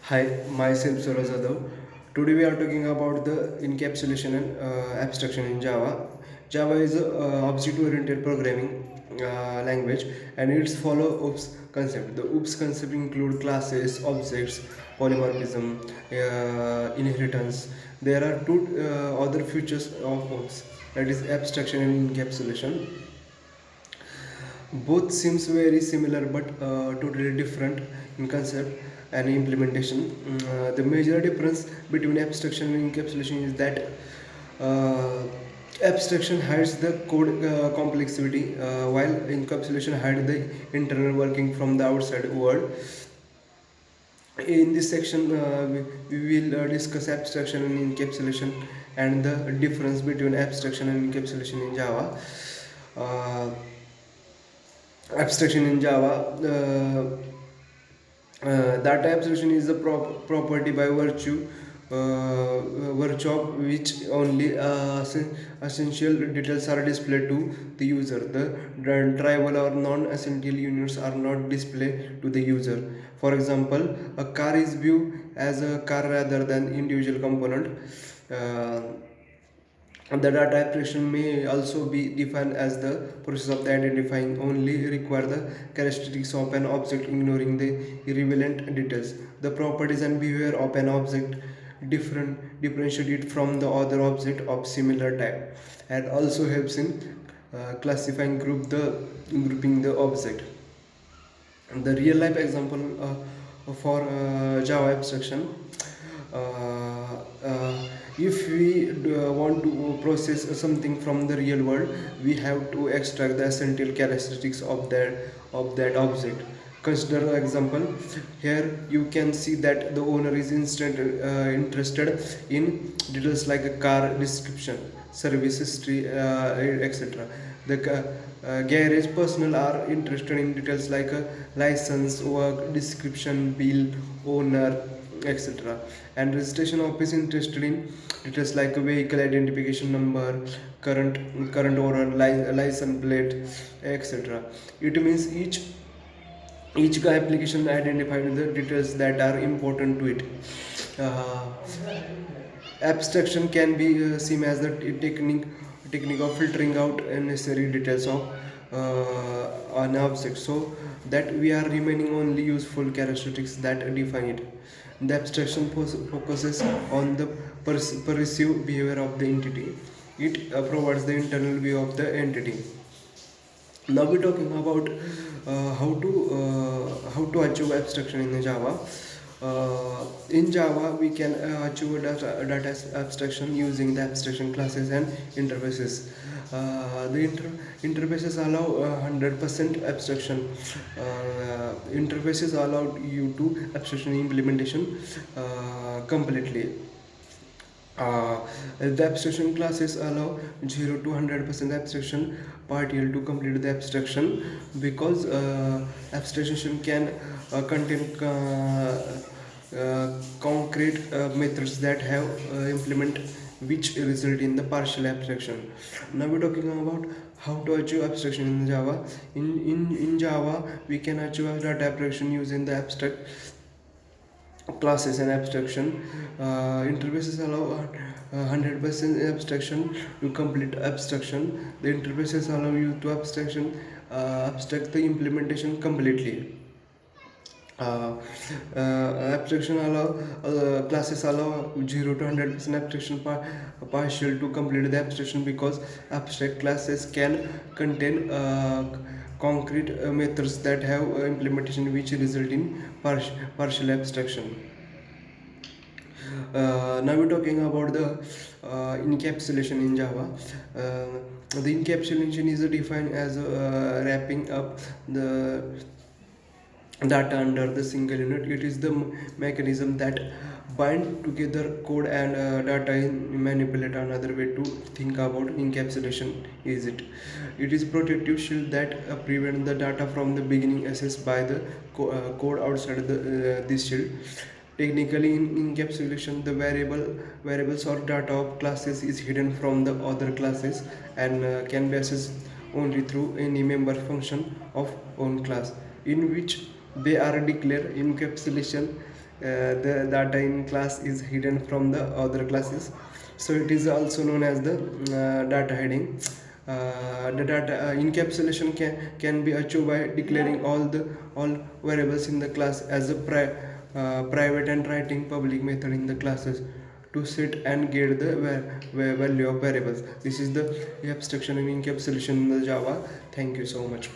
Hi, myself Suraj Yadav. Today we are talking about the encapsulation and abstraction in Java. Java is a object-oriented programming language, and it's follow OOPS concept. The OOPS concept include classes, objects, polymorphism, inheritance. There are two other features of OOPS, that is abstraction and encapsulation. Both seems very similar but totally different in concept and implementation. The major difference between abstraction and encapsulation is that uh, abstraction hides the code complexity, while encapsulation hides the internal working from the outside world. In this section, we will discuss abstraction and encapsulation and the difference between abstraction and encapsulation in Java. Uh, Abstraction in Java. Data abstraction is a property by virtue of which only essential details are displayed to the user. The trivial or non-essential units are not displayed to the user. For example, a car is viewed as a car rather than individual component. Uh, the data abstraction may also be defined as the process of the identifying only require the characteristics of an object, ignoring the irrelevant details. The properties and behavior of an object differentiate it from the other object of similar type, and also helps in classifying grouping the object. The real life example for Java abstraction. If we want to process something from the real world, we have to extract the essential characteristics of that object. Consider an example. Here you can see that the owner is interested in details like a car description, service history, etc. The garage personnel are interested in details like a license, work description, bill, owner, etc. And registration office interested in details like a vehicle identification number, current owner, license plate, etc. It means each application identified the details that are important to it. Uh, Abstraction can be seen as the technique of filtering out unnecessary details of an object, so that we are remaining only useful characteristics that define it. The abstraction focuses on the perceived behavior of the entity. It provides the internal view of the entity. Now we're talking about how to achieve abstraction in Java. In Java, we can achieve data abstraction using the abstraction classes and interfaces. The interfaces allow 100% abstraction. Interfaces allow you to abstraction implementation completely. The abstraction classes allow 0 to 100% abstraction partial to complete the abstraction, because abstraction can contain concrete methods that have implement which result in the partial abstraction. Now we're talking about how to achieve abstraction in Java. In Java, we can achieve data abstraction using the abstract classes and abstraction. Interfaces allow 100% abstraction to complete abstraction. The interfaces allow you to abstract the implementation completely. uh, Abstraction allow classes allow 0 to 100% abstraction partial to complete the abstraction, because abstract classes can contain concrete methods that have implementation which result in partial abstraction. Now we're talking about the encapsulation in Java. The encapsulation is defined as wrapping up the data under the single unit. It is the mechanism that bind together code and data in manipulate. Another way to think about encapsulation is it is protective shield that prevent the data from the beginning accessed by the code outside this shield. Technically, in encapsulation, the variables or data of classes is hidden from the other classes, and can be accessed only through any member function of own class, in which they are declared. Encapsulation the data in class is hidden from the other classes, so it is also known as the data hiding. The data encapsulation can be achieved by declaring all variables in the class as a private and writing public method in the classes to set and get the value of variables. This is the abstraction and encapsulation in the Java. Thank you so much.